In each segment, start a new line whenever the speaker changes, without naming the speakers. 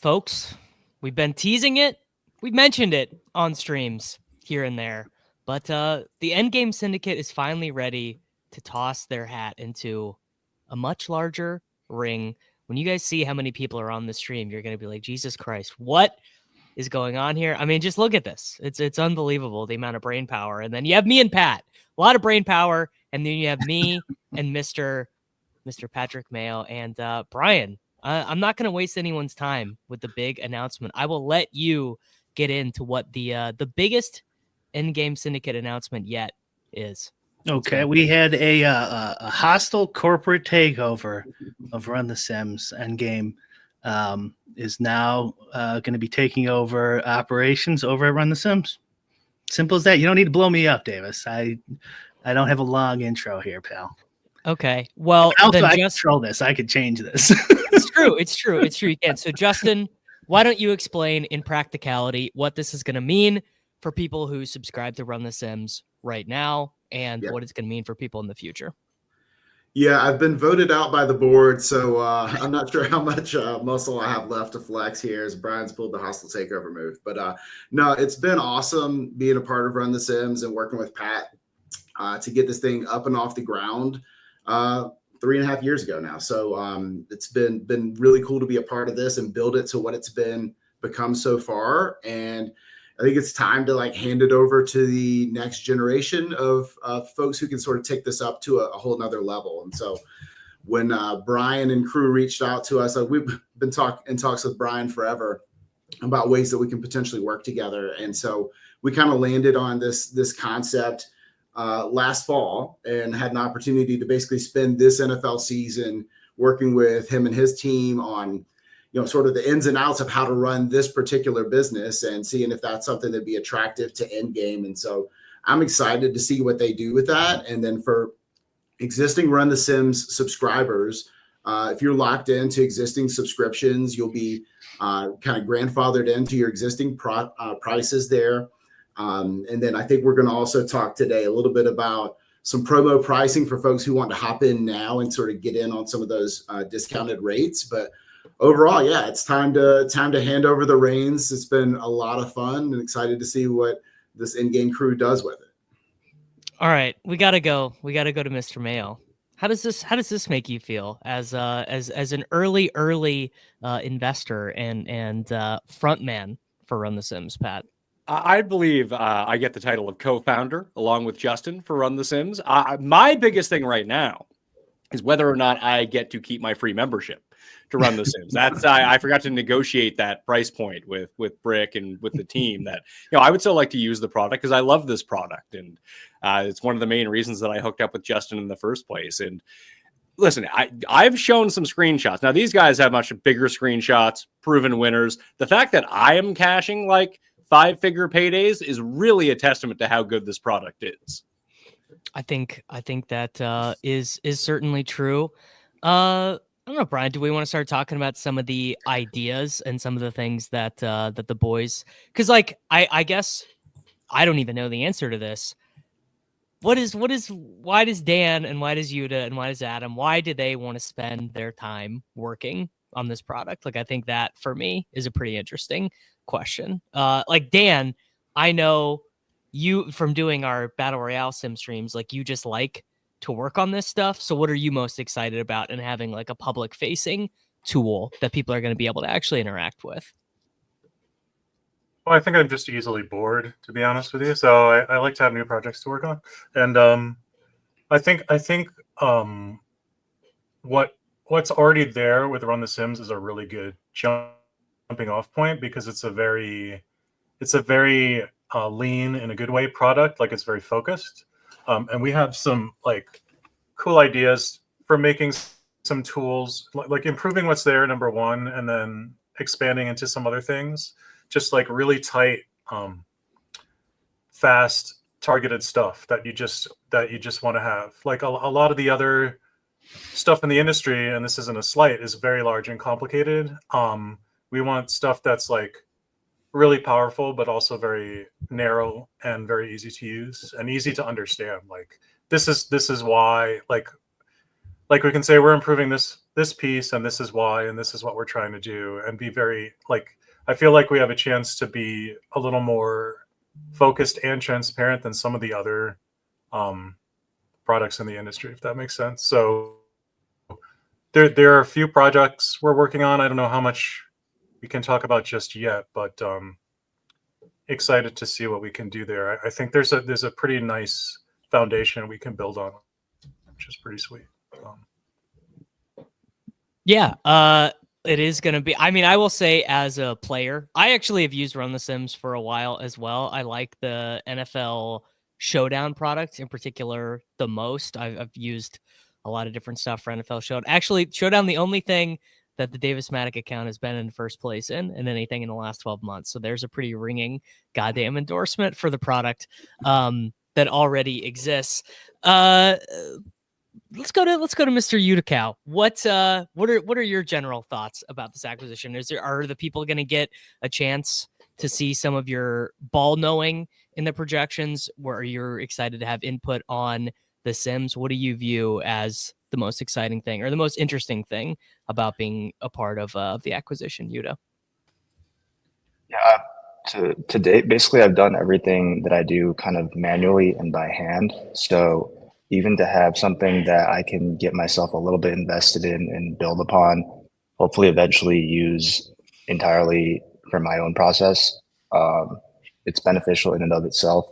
folks. We've been teasing it. We've mentioned it on streams here and there. But the Endgame Syndicate is finally ready to toss their hat into a much larger ring. When you guys see how many people are on the stream, you're going to be like, Jesus Christ, what is going on here? I mean, just look at this. It's unbelievable, the amount of brain power. And then you have me and Pat, a lot of brain power. And then you have me and Mr. Patrick Mayo and Brian. I'm not going to waste anyone's time with the big announcement. I will let you get into what the biggest Endgame Syndicate announcement yet is.
Okay, we had a hostile corporate takeover of Run the Sims. Endgame is now going to be taking over operations over at Run the Sims. Simple as that. You don't need to blow me up, Davis. I don't have a long intro here, pal.
Okay. Well,
also,
then
I control this. I could change this.
It's true. You can. So, Justin, why don't you explain in practicality what this is going to mean for people who subscribe to Run the Sims right now and what it's going to mean for people in the future?
Yeah, I've been voted out by the board, so I'm not sure how much muscle I have left to flex here as Brian's pulled the hostile takeover move. But no, it's been awesome being a part of Run the Sims and working with Pat to get this thing up and off the ground 3.5 years ago now. So it's been really cool to be a part of this and build it to what it's become so far. And I think it's time to hand it over to the next generation of folks who can sort of take this up to a whole nother level. And so when Brian and crew reached out to us, we've been in talks with Brian forever about ways that we can potentially work together. And so we kind of landed on this concept last fall and had an opportunity to basically spend this NFL season working with him and his team on sort of the ins and outs of how to run this particular business and seeing if that's something that'd be attractive to Endgame. And so I'm excited to see what they do with that. And then for existing Run the Sims subscribers, if you're locked into existing subscriptions, you'll be kind of grandfathered into your existing prices there. And then I think we're going to also talk today a little bit about some promo pricing for folks who want to hop in now and sort of get in on some of those discounted rates. But overall, yeah, it's time to hand over the reins. It's been a lot of fun and excited to see what this Endgame crew does with it.
All right, we gotta go. We gotta go to Mr. Mayo. How does this make you feel as an early investor and frontman for Run the Sims, Pat?
I believe I get the title of co-founder along with Justin for Run the Sims. My biggest thing right now is whether or not I get to keep my free membership to Run the Sims. That's I forgot to negotiate that price point with Brick and with the team that I would still like to use the product because I love this product and it's one of the main reasons that I hooked up with Justin in the first place. And listen, I've shown some screenshots. Now these guys have much bigger screenshots, proven winners. The fact that I am cashing 5-figure paydays is really a testament to how good this product is.
I think that is certainly true. I don't know, Brian, do we want to start talking about some of the ideas and some of the things that the boys, because I guess I don't even know the answer to this. Why does Dan and why does Yuta and why does Adam, why do they want to spend their time working on this product? I think that for me is a pretty interesting question. Dan, I know you from doing our Battle Royale sim streams, you just like to work on this stuff. So what are you most excited about in having a public facing tool that people are going to be able to actually interact with?
Well, I think I'm just easily bored, to be honest with you. So I like to have new projects to work on. And I think what's already there with Run the Sims is a really good jumping off point because it's a very lean in a good way product. It's very focused. And we have some cool ideas for making some tools, improving what's there, number one, and then expanding into some other things, just really tight, fast, targeted stuff that you just want to have. A lot of the other stuff in the industry, and this isn't a slight, is very large and complicated. We want stuff that's really powerful, but also very narrow and very easy to use and easy to understand. This is why, we can say we're improving this this piece and this is why and this is what we're trying to do, and be very like, I feel like we have a chance to be a little more focused and transparent than some of the other products in the industry, if that makes sense. So there are a few projects we're working on. I don't know how much we can talk about just yet, but excited to see what we can do there. I think there's a pretty nice foundation we can build on, which is pretty sweet.
Yeah, it is going to be. I mean, I will say as a player, I actually have used Run the Sims for a while as well. I like the NFL Showdown product in particular the most. I've used a lot of different stuff for NFL Showdown. Actually, Showdown, the only thing that the Davis Maddock account has been in first place in anything in the last 12 months. So there's a pretty ringing goddamn endorsement for the product that already exists. Let's go to Mr. Utica. What are your general thoughts about this acquisition? Are the people going to get a chance to see some of your ball knowing in the projections? Where you're excited to have input on the Sims? What do you view as the most exciting thing or the most interesting thing about being a part of the acquisition, Yuta?
Yeah, to date, basically, I've done everything that I do kind of manually and by hand. So even to have something that I can get myself a little bit invested in and build upon, hopefully eventually use entirely for my own process, it's beneficial in and of itself.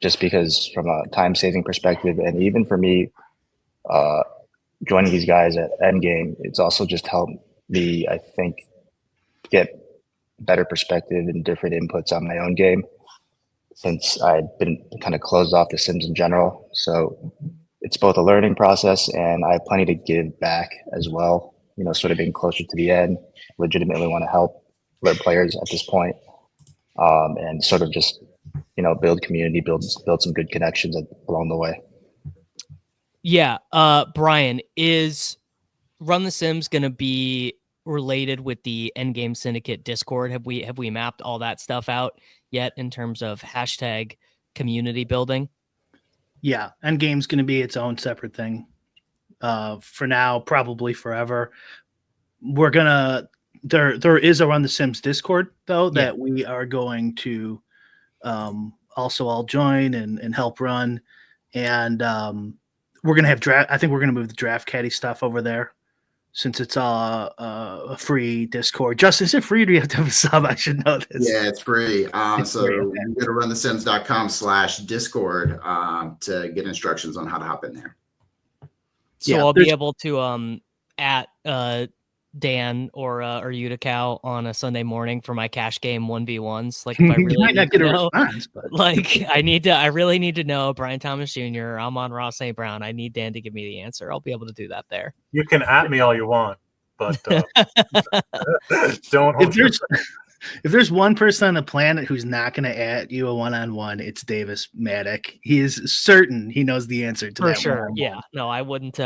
Just because from a time-saving perspective, and even for me, joining these guys at Endgame, it's also just helped me, I think, get better perspective and different inputs on my own game, since I've been kind of closed off The Sims in general. So it's both a learning process, and I have plenty to give back as well. You know, sort of being closer to the end, legitimately want to help other players at this point, and sort of just, you know, build community, build some good connections along the way.
Yeah, Brian, is Run the Sims going to be related with the Endgame Syndicate Discord? Have we mapped all that stuff out yet in terms of hashtag community building?
Yeah, Endgame's going to be its own separate thing. For now, probably forever. We're gonna there is a Run the Sims Discord though that we are going to also all join and help run, and we're gonna have draft. I think we're gonna move the Draft Caddy stuff over there, since it's a free Discord. Justin, is it free or do you have to have a sub? I should know this.
Yeah, it's free.
It's
So
free, okay.
you go to runthesims.com/discord to get instructions on how to hop in there.
So I'll be able to at Dan or Utica on a Sunday morning for my cash game 1v1s. Like if I really
might not
need
get
to
a
know,
response, but
like I really need to know Brian Thomas Jr. I'm on Ross St. Brown. I need Dan to give me the answer. I'll be able to do that there.
You can at me all you want, but don't hold
if there's one person on the planet who's not going to at you a one-on-one, it's Davis Maddock. He is certain he knows the answer to
For
that.
sure.
one-on-one.
Yeah. No, I wouldn't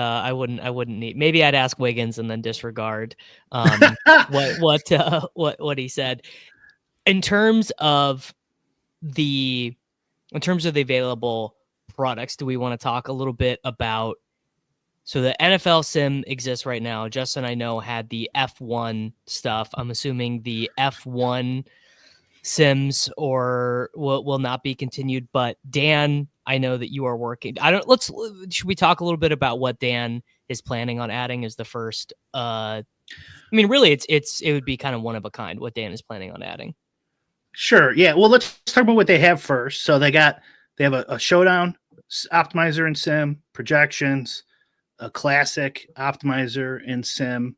need. Maybe I'd ask Wiggins and then disregard what he said. In terms of the available products, do we want to talk a little bit about? So the NFL Sim exists right now. Justin, I know, had the F1 stuff. I'm assuming the F1 Sims will not be continued. But Dan, I know that you are working. Should we talk a little bit about what Dan is planning on adding as the first? I mean, really, it would be kind of one of a kind what Dan is planning on adding.
Sure. Yeah. Well, let's talk about what they have first. So they have a showdown optimizer and sim projections, a classic optimizer and sim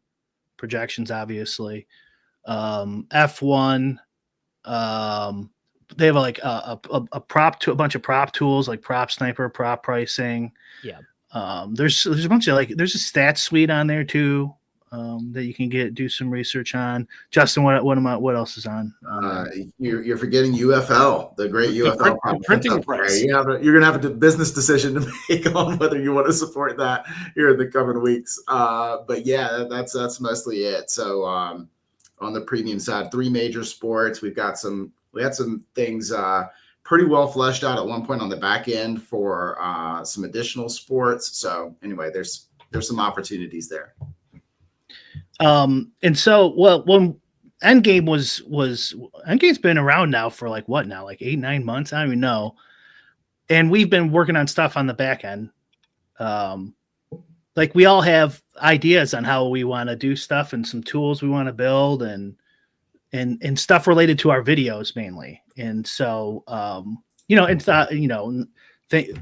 projections, obviously. F1. They have like a bunch of prop tools like Prop Sniper, prop pricing.
Yeah.
There's a bunch of there's a stats suite on there too. That you can do some research on. Justin, what else is on?
You're forgetting UFL, the great UFL
printing press.
You're gonna have a business decision to make on whether you want to support that here in the coming weeks. But yeah, that's mostly it. So on the premium side, 3 major sports. We had some things pretty well fleshed out at one point on the back end for some additional sports. So anyway, there's there's some opportunities there.
And so, well, when Endgame was Endgame's been around now for like what now, like 8-9 months? I don't even know. And we've been working on stuff on the back end. Like we all have ideas on how we want to do stuff and some tools we want to build and stuff related to our videos mainly. And so, you know, and thought, you know,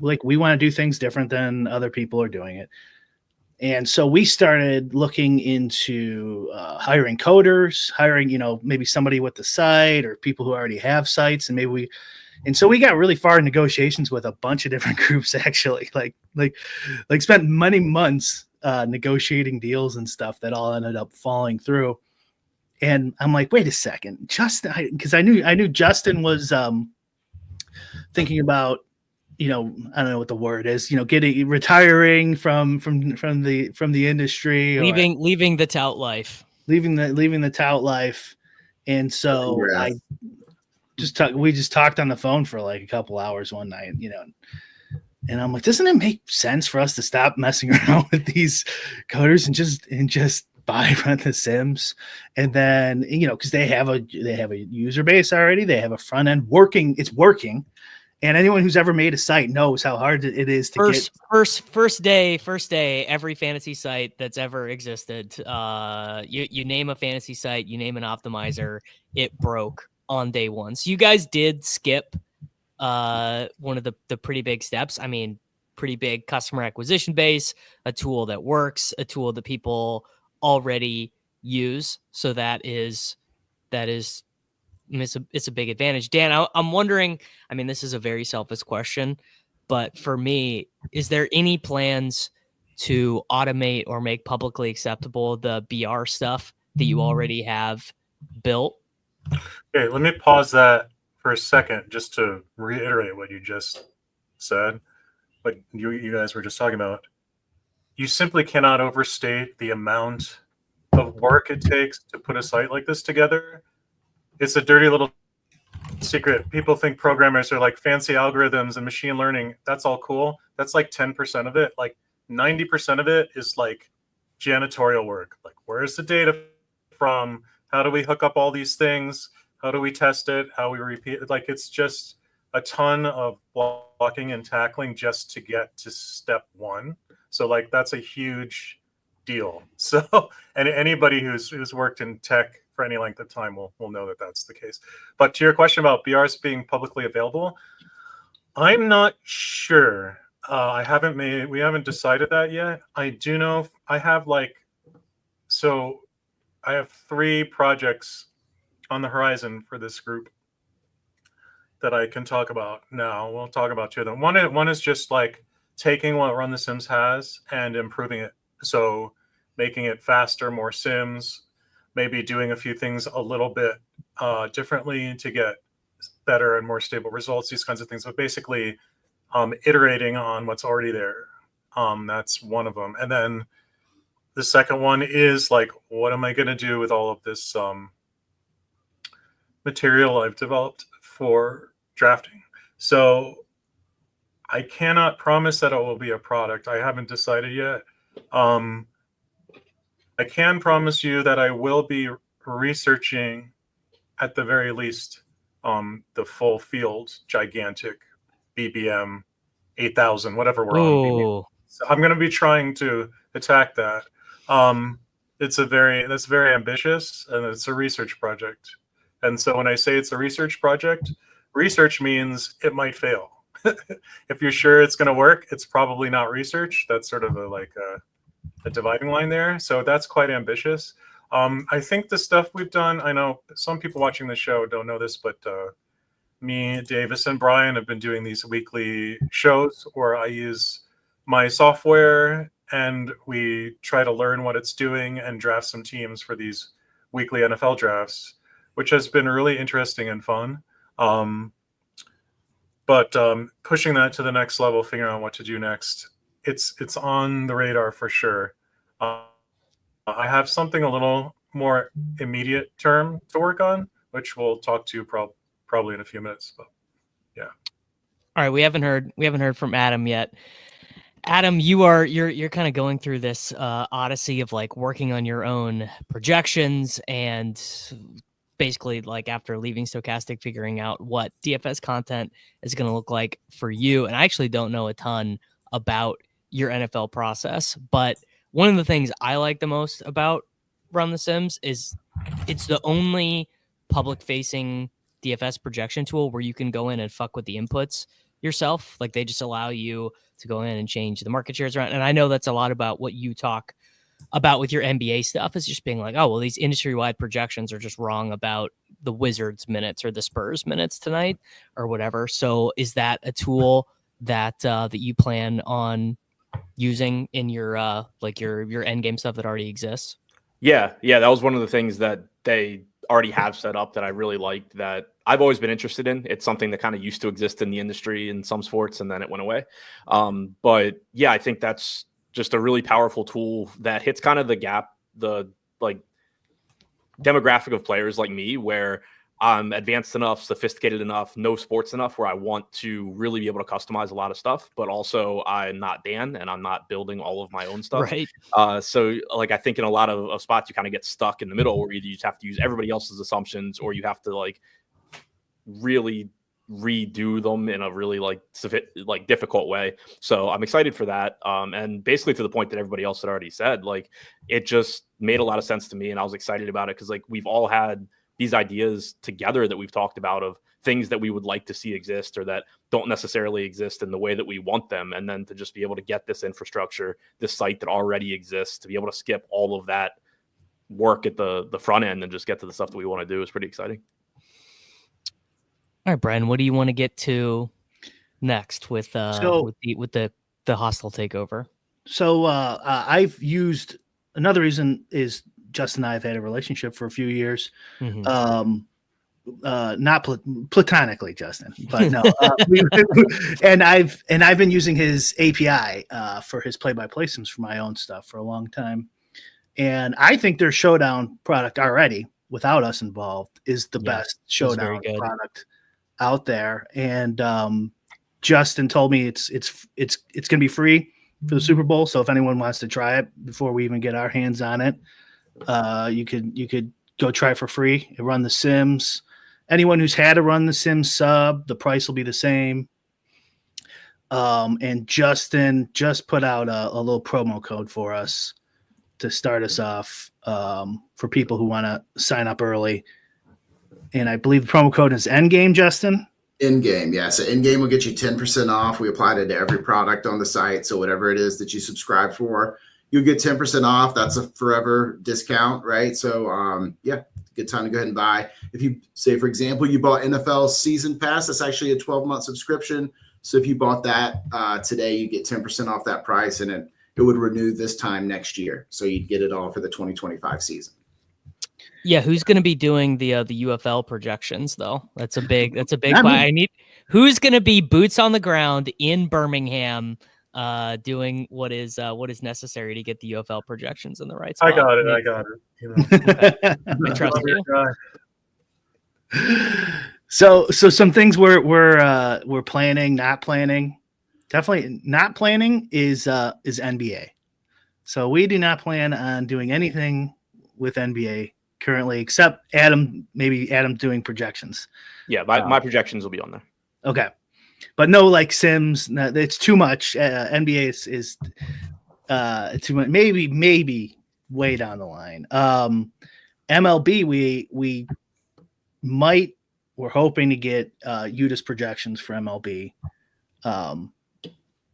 like we want to do things different than other people are doing it. And so we started looking into hiring coders, hiring, you know, maybe somebody with the site or people who already have sites. And so we got really far in negotiations with a bunch of different groups, actually, like spent many months negotiating deals and stuff that all ended up falling through. And I'm like, wait a second, Justin, because I knew Justin was thinking about, you know, I don't know what the word is, you know, retiring from the industry,
leaving the tout life,
leaving the tout life. And so we just talked on the phone for like a couple hours one night, you know, and I'm like, doesn't it make sense for us to stop messing around with these coders and just buy Run the Sims? And then, you know, because they have a user base already, they have a front end working, it's working. And anyone who's ever made a site knows how hard it is to get.
First day, every fantasy site that's ever existed. You name a fantasy site, you name an optimizer, it broke on day one. So you guys did skip one of the pretty big steps. I mean, pretty big customer acquisition base, a tool that works, a tool that people already use. So that is it's a big advantage. Dan, I'm wondering, I mean, this is a very selfish question, but for me, is there any plans to automate or make publicly acceptable the BR stuff that you already have built?
Okay, let me pause that for a second just to reiterate what you just said, what you guys were just talking about. You simply cannot overstate the amount of work it takes to put a site like this together. It's a dirty little secret. People think programmers are like fancy algorithms and machine learning. That's all cool. That's like 10% of it. Like 90% of it is like janitorial work. Like, where's the data from? How do we hook up all these things? How do we test it? How we repeat it? Like, it's just a ton of blocking and tackling just to get to step one. So like, that's a huge deal. So, and anybody who's worked in tech for any length of time will know that that's the case. But to your question about BRs being publicly available, I'm not sure. We haven't decided that yet. I do know I have I have 3 projects on the horizon for this group that I can talk about now. We'll talk about 2 of them. One is just like taking what Run the Sims has and improving it. So making it faster, more Sims, maybe doing a few things a little bit differently to get better and more stable results, these kinds of things. But basically iterating on what's already there. That's one of them. And then the second one is like, what am I going to do with all of this material I've developed for drafting? So I cannot promise that it will be a product. I haven't decided yet. I can promise you that I will be researching, at the very least, the full field, gigantic BBM 8000, whatever we're on. So I'm going to be trying to attack that. That's very ambitious, and it's a research project. And so when I say it's a research project, research means it might fail. If you're sure it's going to work, it's probably not research. That's sort of a dividing line there. So that's quite ambitious. I think the stuff we've done, I know some people watching the show don't know this, but me, Davis, and Brian have been doing these weekly shows where I use my software and we try to learn what it's doing and draft some teams for these weekly NFL drafts, which has been really interesting and fun. But pushing that to the next level, figuring out what to do next, it's on the radar for sure. I have something a little more immediate term to work on, which we'll talk to probably in a few minutes. But yeah.
All right, we haven't heard from Adam yet. Adam, you're kind of going through this odyssey of like working on your own projections and basically like after leaving Stochastic, figuring out what DFS content is going to look like for you. And I actually don't know a ton about your NFL process, but one of the things I like the most about Run the Sims is it's the only public facing DFS projection tool where you can go in and fuck with the inputs yourself. Like they just allow you to go in and change the market shares around. And I know that's a lot about what you talk about with your NBA stuff, is just being like, oh, well, these industry wide projections are just wrong about the Wizards minutes or the Spurs minutes tonight or whatever. So is that a tool that that you plan on using in your like your Endgame stuff that already exists?
Yeah, that was one of the things that they already have set up that I really liked, that I've always been interested in. It's something that kind of used to exist in the industry in some sports, and then it went away. But yeah, I think that's just a really powerful tool that hits kind of the gap, the like demographic of players like me, where I'm advanced enough, sophisticated enough, know sports enough where I want to really be able to customize a lot of stuff, but also I'm not Dan and I'm not building all of my own stuff.
Right.
So like, I think in a lot of spots, you kind of get stuck in the middle where either you just have to use everybody else's assumptions, or you have to like really redo them in a really like difficult way. So I'm excited for that. And basically to the point that everybody else had already said, like it just made a lot of sense to me, and I was excited about it because like we've all had these ideas together that we've talked about of things that we would like to see exist or that don't necessarily exist in the way that we want them. And then to just be able to get this infrastructure, this site that already exists, to be able to skip all of that work at the front end and just get to the stuff that we want to do is pretty exciting.
All right, Brian, what do you want to get to next with the hostile takeover?
So I've used, another reason is Justin and I have had a relationship for a few years.
Mm-hmm.
Not platonically, Justin, but no. And I've been using his API for his play-by-play sims for my own stuff for a long time. And I think their Showdown product already, without us involved, is the best Showdown product out there. And Justin told me it's going to be free for the Super Bowl. So if anyone wants to try it before we even get our hands on it, you could go try it for free and Run the Sims. Anyone who's had a Run the Sims sub, the price will be the same. And Justin just put out a little promo code for us to start us off for people who want to sign up early. And I believe the promo code is Endgame, Justin.
Endgame, yeah. So Endgame will get you 10% off. We applied it to every product on the site. So whatever it is that you subscribe for, you'll get 10% off. That's a forever discount, right? So good time to go ahead and buy. If you say, for example, you bought NFL season pass, that's actually a 12-month subscription. So if you bought that today, you get 10% off that price, and it would renew this time next year. So you'd get it all for the 2025 season.
Yeah, who's going to be doing the UFL projections though? That's a big who's going to be boots on the ground in Birmingham doing what is necessary to get the UFL projections in the right spot.
I got it. You know.
Okay. I trust you.
So some things we're planning, not planning. Definitely not planning is NBA. So we do not plan on doing anything with NBA currently, except Adam doing projections.
Yeah, my projections will be on there.
Okay. But no, like Sims, no, it's too much. NBA is too much. Maybe way down the line. MLB, we're hoping to get UDA's projections for MLB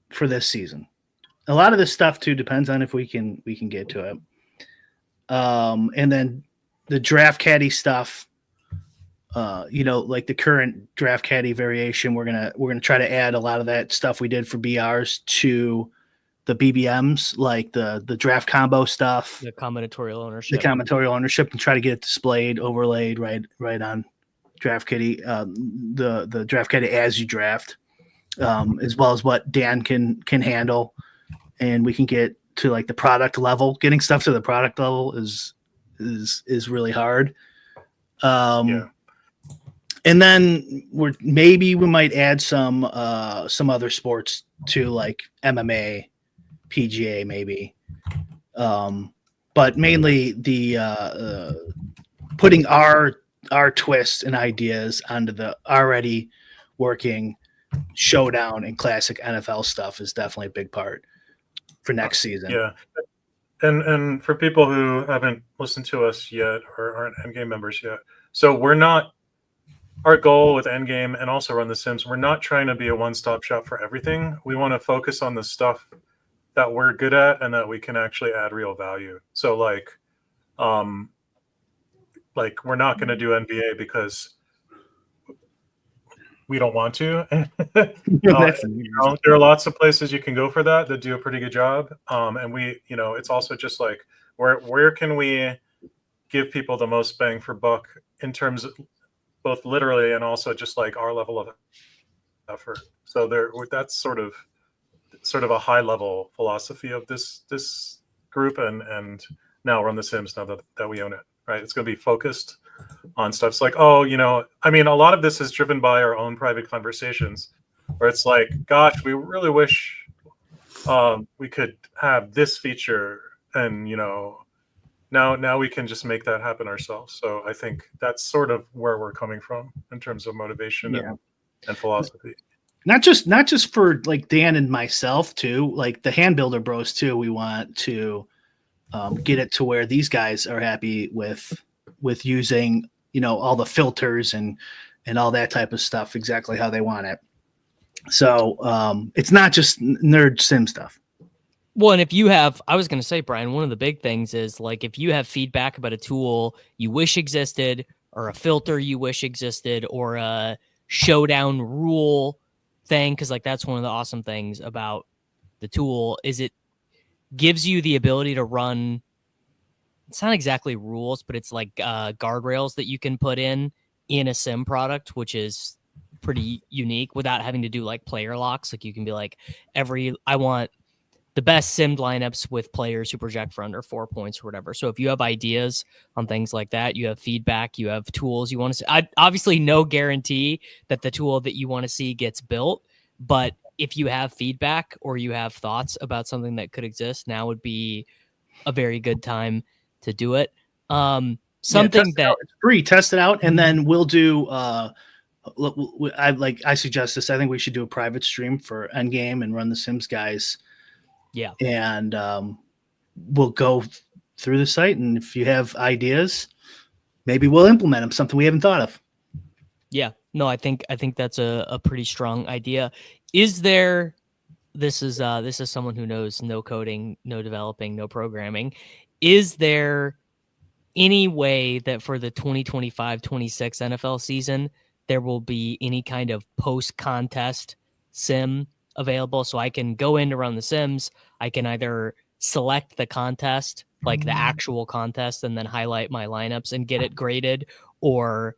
for this season. A lot of this stuff too depends on if we can get to it. And then the draft caddy stuff. Like the current draft caddy variation, we're gonna try to add a lot of that stuff we did for BRs to the BBMs, like the draft combo stuff,
the combinatorial ownership,
and try to get it displayed, overlaid right on draft caddy, the draft caddy as you draft, as well as what Dan can handle, and we can get to like the product level. Getting stuff to the product level is really hard. And then we might add some other sports to, like MMA PGA maybe. But mainly the putting our twists and ideas onto the already working showdown and classic NFL stuff is definitely a big part for next season.
Yeah. And for people who haven't listened to us yet or aren't Endgame members yet, so we're not, our goal with Endgame and also Run the Sims, we're not trying to be a one-stop shop for everything. We want to focus on the stuff that we're good at and that we can actually add real value. So like we're not going to do NBA because we don't want to. There are lots of places you can go for that do a pretty good job. And we, it's also just like where can we give people the most bang for buck in terms of both literally and also just like our level of effort. So that's sort of a high level philosophy of this group and now Run the Sims now that we own it, right? It's going to be focused on stuff. It's like, I mean, a lot of this is driven by our own private conversations where it's like, gosh, we really wish we could have this feature and, now we can just make that happen ourselves. So I think that's sort of where we're coming from in terms of motivation and philosophy.
Not just for like Dan and myself too, like the Hand Builder Bros too. We want to get it to where these guys are happy with using, all the filters and all that type of stuff exactly how they want it. So it's not just nerd sim stuff.
Well, and if you have, I was going to say, Brian, one of the big things is like if you have feedback about a tool you wish existed or a filter you wish existed or a showdown rule thing, because like that's one of the awesome things about the tool is it gives you the ability to run, it's not exactly rules, but it's like guardrails that you can put in a sim product, which is pretty unique without having to do like player locks. Like you can be like, I want the best simmed lineups with players who project for under 4 points or whatever. So if you have ideas on things like that, you have feedback, you have tools you want to see. Obviously no guarantee that the tool that you want to see gets built, but if you have feedback or you have thoughts about something that could exist, now would be a very good time to do it. Something that
it's free, test it out, and then we'll do. I suggest this. I think we should do a private stream for Endgame and Run the Sims guys.
Yeah,
and we'll go through the site, and if you have ideas, maybe we'll implement them. Something we haven't thought of.
Yeah, no, I think that's a pretty strong idea. Is there? This is someone who knows no coding, no developing, no programming. Is there any way that for the 2025-26 NFL season there will be any kind of post-contest sim available, so I can go in to Run the Sims, I can either select the contest, like the actual contest, and then highlight my lineups and get it graded, or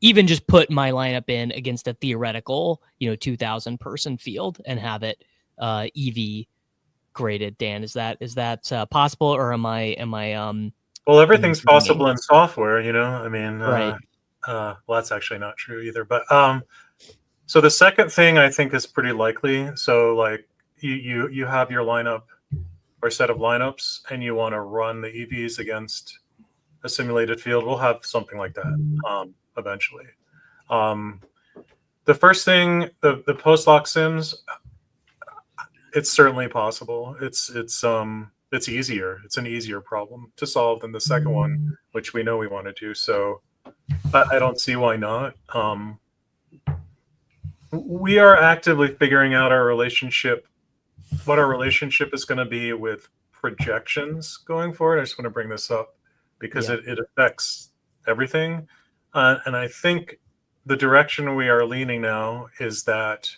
even just put my lineup in against a theoretical 2,000 person field and have it EV graded. Dan, is that possible, or am I
well, everything's possible in software, I mean,
right.
Well, that's actually not true either, but so the second thing I think is pretty likely. So like you have your lineup or set of lineups and you want to run the EVs against a simulated field. We'll have something like that eventually. The first thing, the post-lock sims, it's certainly possible. It's easier. It's an easier problem to solve than the second one, which we know we want to do. So I don't see why not. We are actively figuring out what our relationship is going to be with projections going forward. I just want to bring this up because it affects everything. And I think the direction we are leaning now is that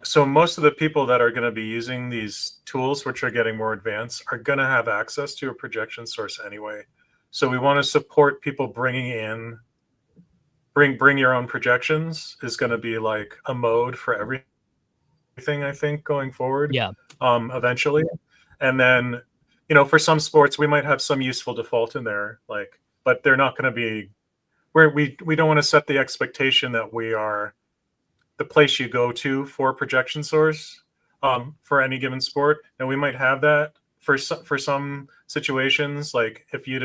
so most of the people that are going to be using these tools, which are getting more advanced, are going to have access to a projection source anyway. So we want to support people bring your own projections is going to be like a mode for everything, I think, going forward.
Yeah.
Eventually. And then, for some sports, we might have some useful default in there, but they're not going to be where we don't want to set the expectation that we are the place you go to for projection source. for any given sport, and we might have that for some situations. Like if you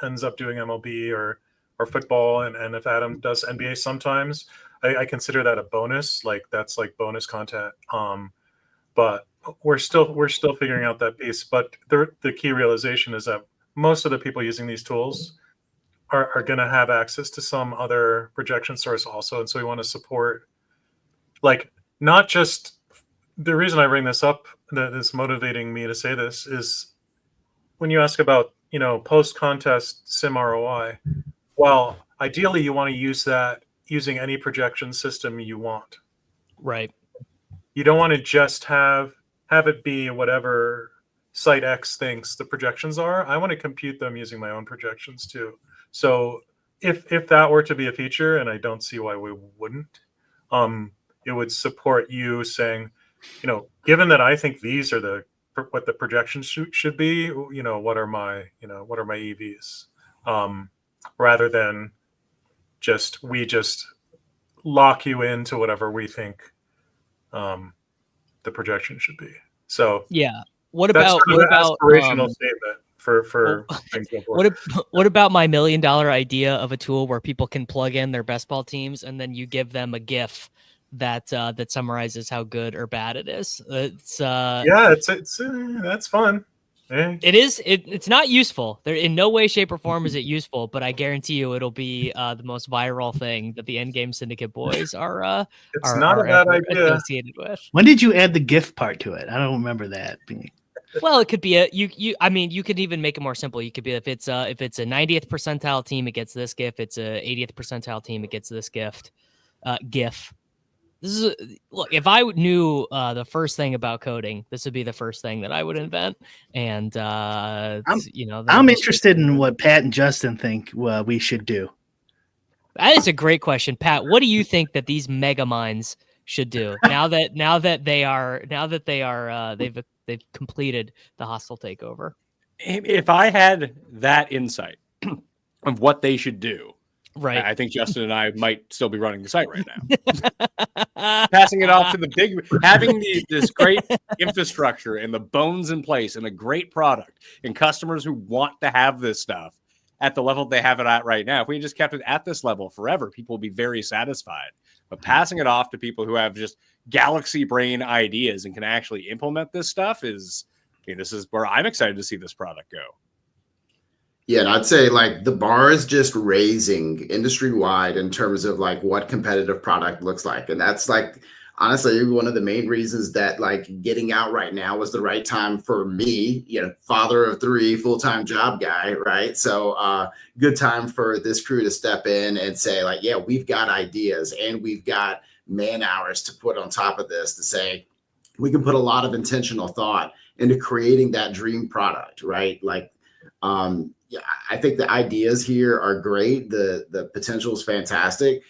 ends up doing MLB or football, and if Adam does NBA sometimes, I consider that a bonus. Like that's like bonus content. But we're still figuring out that piece. But the key realization is that most of the people using these tools are going to have access to some other projection source also, and so we want to support, like, not just the reason I bring this up that is motivating me to say this is when you ask about, post contest sim ROI. Well, ideally you want to use that using any projection system you want.
Right.
You don't want to just have it be whatever site X thinks the projections are. I want to compute them using my own projections too. So if that were to be a feature, and I don't see why we wouldn't, it would support you saying, given that I think these are what the projections should be, what are my EVs, rather than we just lock you into whatever we think the projection should be. So
yeah. What
that's
about
sort of an aspirational statement for things going forward.
what about my $1 million idea of a tool where people can plug in their best ball teams and then you give them a GIF that summarizes how good or bad it is? It's
that's fun.
It is. It's not useful. There in no way, shape, or form is it useful. But I guarantee you, it'll be the most viral thing that the Endgame Syndicate boys are.
It's not a bad idea.
Associated with.
When did you add the GIF part to it? I don't remember that.
Well, it could be I mean, you could even make it more simple. You could be if it's a 90th percentile team, it gets this GIF. It's a 80th percentile team, it gets this GIF. Look, if I knew the first thing about coding, this would be the first thing that I would invent. And
I'm interested in what Pat and Justin think we should do.
That is a great question, Pat. What do you think that these mega minds should do now that they've completed the hostile takeover?
If I had that insight of what they should do,
right,
I think Justin and I might still be running the site right now. Passing it off to the having this great infrastructure and the bones in place and a great product and customers who want to have this stuff at the level they have it at right now. If we just kept it at this level forever, people will be very satisfied. But passing it off to people who have just galaxy brain ideas and can actually implement this stuff this is where I'm excited to see this product go.
Yeah, and I'd say like the bar is just raising industry wide in terms of like what competitive product looks like. And that's like, honestly, one of the main reasons that like getting out right now was the right time for me, father of 3, full-time job guy, right? So good time for this crew to step in and say like, yeah, we've got ideas and we've got man hours to put on top of this to say, we can put a lot of intentional thought into creating that dream product, right? Like, yeah, I think the ideas here are great. The potential is fantastic.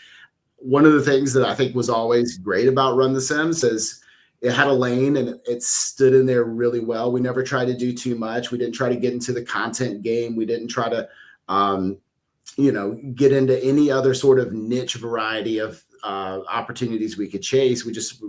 One of the things that I think was always great about Run the Sims is it had a lane and it stood in there really well. We never tried to do too much. We didn't try to get into the content game. We didn't try to, get into any other sort of niche variety of opportunities we could chase. We just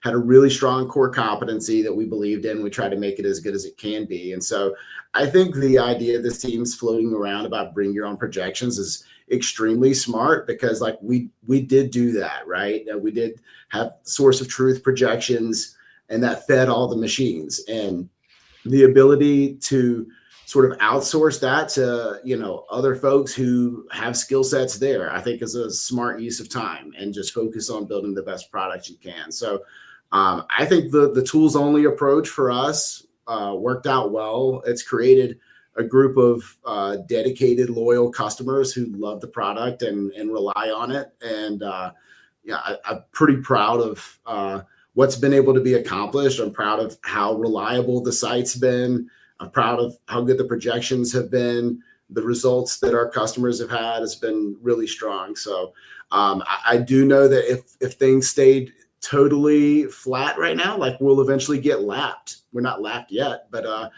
had a really strong core competency that we believed in. We tried to make it as good as it can be. And so I think the idea this team's floating around about bring your own projections is extremely smart because like we did do that, right? We did have source of truth projections and that fed all the machines, and the ability to sort of outsource that to, other folks who have skill sets there, I think is a smart use of time and just focus on building the best product you can. So I think the tools only approach for us worked out well. It's created a group of dedicated, loyal customers who love the product and rely on it. And I'm pretty proud of what's been able to be accomplished. I'm proud of how reliable the site's been. I'm proud of how good the projections have been. The results that our customers have had has been really strong. So I do know that if things stayed totally flat right now, like we'll eventually get lapped. We're not lapped yet, but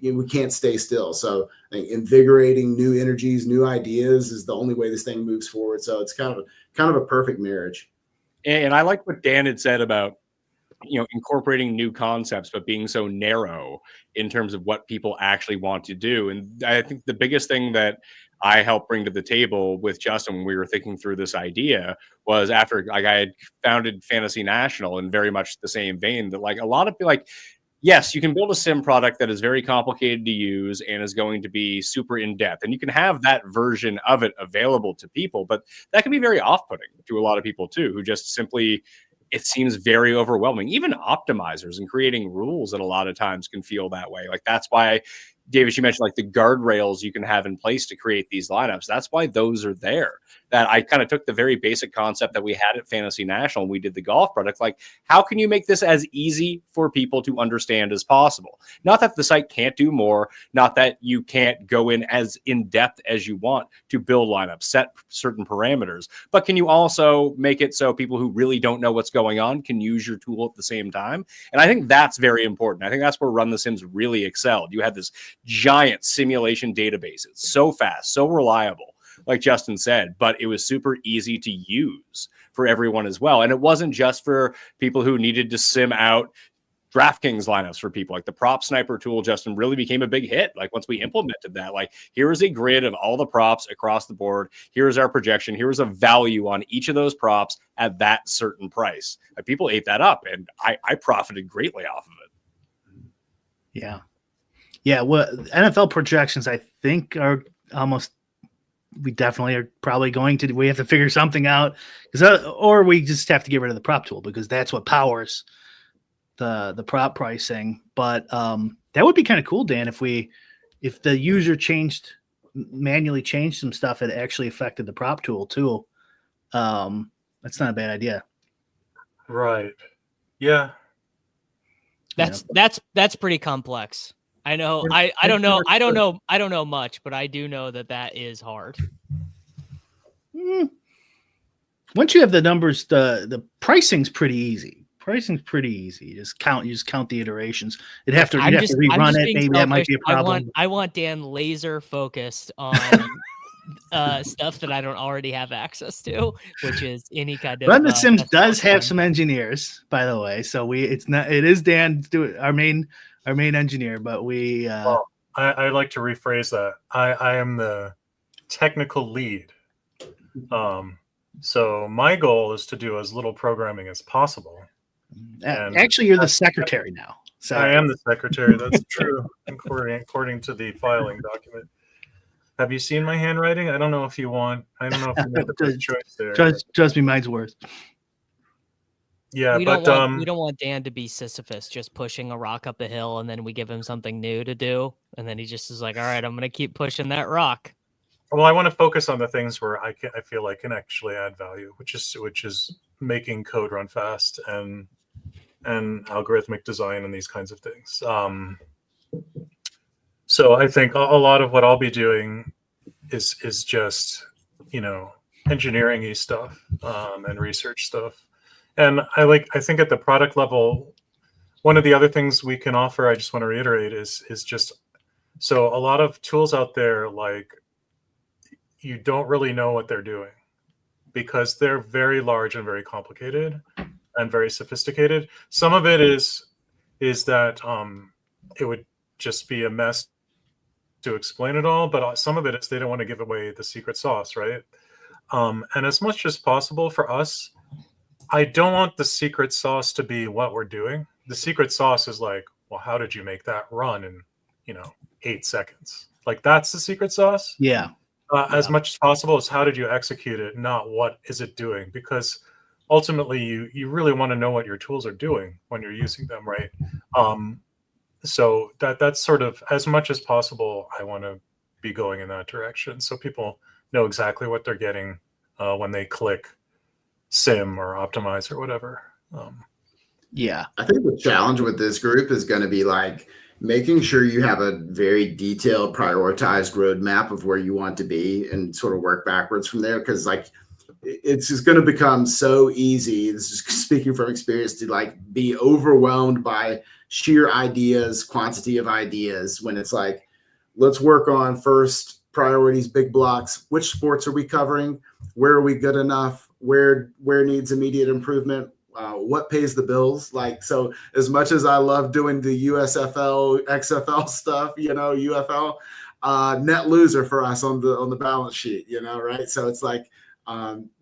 we can't stay still. So I think invigorating new energies, new ideas is the only way this thing moves forward. So it's kind of a perfect marriage.
And I like what Dan had said about, incorporating new concepts, but being so narrow in terms of what people actually want to do. And I think the biggest thing that I helped bring to the table with Justin when we were thinking through this idea was after I had founded Fantasy National in very much the same vein that a lot of people yes, you can build a sim product that is very complicated to use and is going to be super in depth. And you can have that version of it available to people, but that can be very off-putting to a lot of people too, who just simply, it seems very overwhelming. Even optimizers and creating rules at a lot of times can feel that way. That's why, Davis, you mentioned the guardrails you can have in place to create these lineups. That's why those are there. That I kind of took the very basic concept that we had at Fantasy National and we did the golf product. How can you make this as easy for people to understand as possible? Not that the site can't do more, not that you can't go in as in depth as you want to build lineups, set certain parameters, but can you also make it so people who really don't know what's going on can use your tool at the same time? And I think that's very important. I think that's where Run the Sims really excelled. You had this giant simulation database. It's so fast, so reliable, like Justin said, but it was super easy to use for everyone as well. And it wasn't just for people who needed to sim out DraftKings lineups for people. The prop sniper tool, Justin, really became a big hit. Once we implemented that, here is a grid of all the props across the board. Here's our projection. Here's a value on each of those props at that certain price. People ate that up, and I profited greatly off of it.
Yeah. Yeah. Well, NFL projections, I think, are almost, we definitely are probably going to, we have to figure something out, or we just have to get rid of the prop tool because that's what powers the prop pricing. But that would be kind of cool, Dan, if the user manually changed some stuff, it actually affected the prop tool too. That's not a bad idea.
Right. Yeah.
That's pretty complex. I know. I don't know. I don't know much, but I do know that is hard.
Once you have the numbers, the pricing's pretty easy. You just count the iterations. You'd have to rerun it. Maybe that might be a problem.
I want Dan laser focused on stuff that I don't already have access to, which is any kind of.
Run the Sims does have some engineers, by the way. So it is Dan our main engineer, but we.
Well, I like to rephrase that. I am the technical lead. So my goal is to do as little programming as possible.
And actually, you're the secretary now. So
I am the secretary. That's true, according to the filing document. Have you seen my handwriting? I don't know if you want. I don't know if you made the first choice there.
Trust me, mine's worse.
Yeah,
we
but
don't want Dan to be Sisyphus, just pushing a rock up a hill, and then we give him something new to do, and then he just is like, "All right, I'm going to keep pushing that rock."
Well, I want to focus on the things where I feel I can actually add value, which is making code run fast and algorithmic design and these kinds of things. So I think a lot of what I'll be doing is just engineering-y stuff and research stuff. And I think at the product level, one of the other things we can offer, I just want to reiterate, is just so a lot of tools out there, you don't really know what they're doing because they're very large and very complicated and very sophisticated. Some of it is that it would just be a mess to explain it all, but some of it is they don't want to give away the secret sauce, right? And as much as possible for us, I don't want the secret sauce to be what we're doing. The secret sauce is well, how did you make that run in 8 seconds? That's the secret sauce.
Yeah.
As much as possible is how did you execute it, not what is it doing, because ultimately you really want to know what your tools are doing when you're using them, right? So that's sort of, as much as possible, I want to be going in that direction so people know exactly what they're getting when they click sim or optimize or whatever.
Yeah,
I think the challenge with this group is going to be making sure you have a very detailed, prioritized roadmap of where you want to be and sort of work backwards from there. Because it's just going to become so easy. This is speaking from experience to be overwhelmed by sheer ideas, quantity of ideas, when it's let's work on first priorities, big blocks. Which sports are we covering? Where are we good enough? Where needs immediate improvement? what pays the bills. Like, so as much as I love doing the USFL, XFL stuff, UFL, net loser for us on the balance sheet, right? So it's like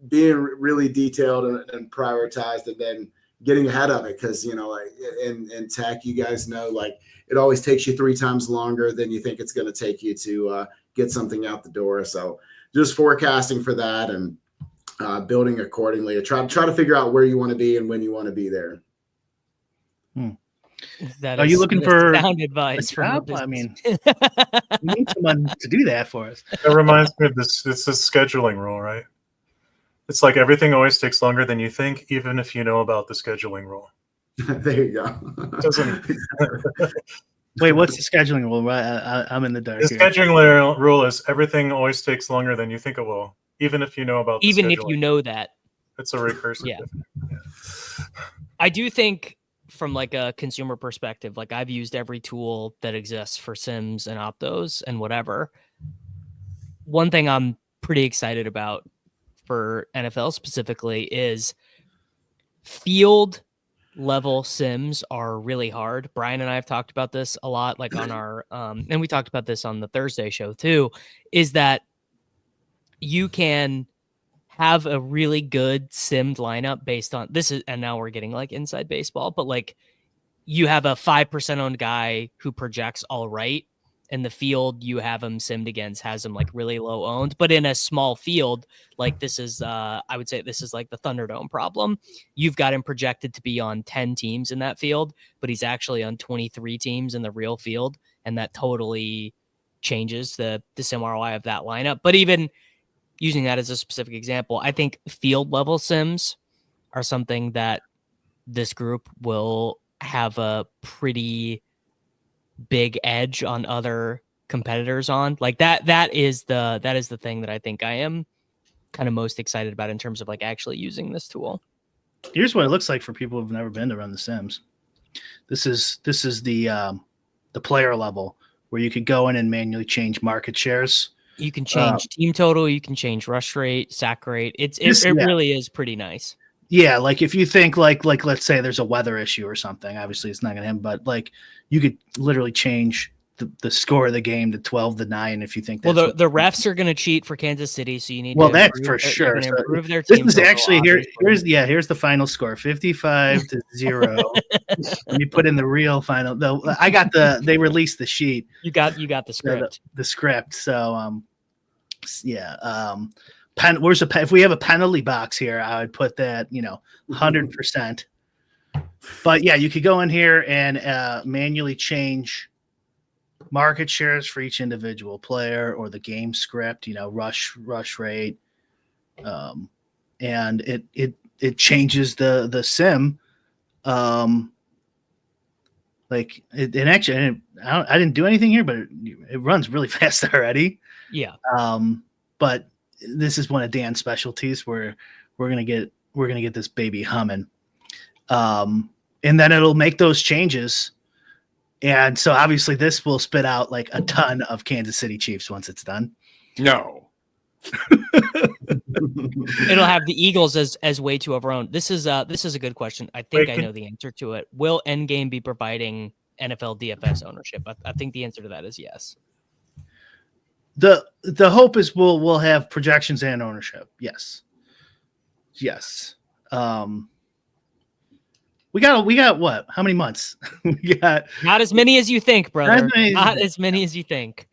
being really detailed and prioritized, and then getting ahead of it, because like in tech, you guys know, like it always takes you 3 times longer than you think it's going to take you to get something out the door. So just forecasting for that and building accordingly. Try to figure out where you want to be and when you want to be there.
Are you looking for
sound advice from a business?
I mean, we need someone to do that for us.
That reminds me of this. It's this scheduling rule, right? It's like everything always takes longer than you think, even if you know about the scheduling rule.
There you go.
Wait, what's the scheduling rule? I'm in the dark.
The
here.
scheduling rule is everything always takes longer than you think it will, even if you know about the
Even
scheduling.
if you know that.
It's a recursive.
Yeah. I do think from like a consumer perspective, like I've used every tool that exists for Sims and Optos and whatever. One thing I'm pretty excited about for NFL specifically is field level Sims are really hard. Brian and I have talked about this a lot, like on our and we talked about this on the Thursday show too, is that you can have a really good simmed lineup based on this is, and now we're getting like inside baseball, but like you have a 5% owned guy who projects all right, and the field you have him simmed against has him like really low owned. But in a small field, like this is, I would say this is like the Thunderdome problem. You've got him projected to be on 10 teams in that field, but he's actually on 23 teams in the real field, and that totally changes the sim ROI of that lineup. But even using that as a specific example, I think field level sims are something that this group will have a pretty big edge on other competitors on. Like that is the thing that I think I am kind of most excited about in terms of like actually using this tool.
Here's what it looks like for people who've never been to run the Sims. This is the player level where you could go in and manually change market shares.
You can change team total, you can change rush rate, sack rate. It really is pretty nice.
Yeah, like if you think like let's say there's a weather issue or something, obviously it's not going to happen, but like you could literally change the score of the game to 12-9 if you think that's
the refs are going to cheat for Kansas City, so you need
to
that's
for sure. So
improve their team.
This is actually here's the final score, 55-0. Let me put in the real final. Though I got they released the sheet.
You got the script.
The script. So if we have a penalty box here, I would put that 100%. But yeah, you could go in here and manually change market shares for each individual player or the game script, rush rate, and it changes the sim. Like it actually, I didn't do anything here, but it runs really fast already.
Yeah.
But this is one of Dan's specialties where we're gonna get this baby humming, and then it'll make those changes, and so obviously this will spit out like a ton of Kansas City Chiefs once it's done.
No,
it'll have the Eagles as way too overowned. This is a good question. I think I know the answer to it. Will Endgame be providing NFL DFS ownership? I think the answer to that is yes.
The hope is we'll have projections and ownership. Yes. We got what? How many months? We got
not as many as you think, brother. Not as many as you think.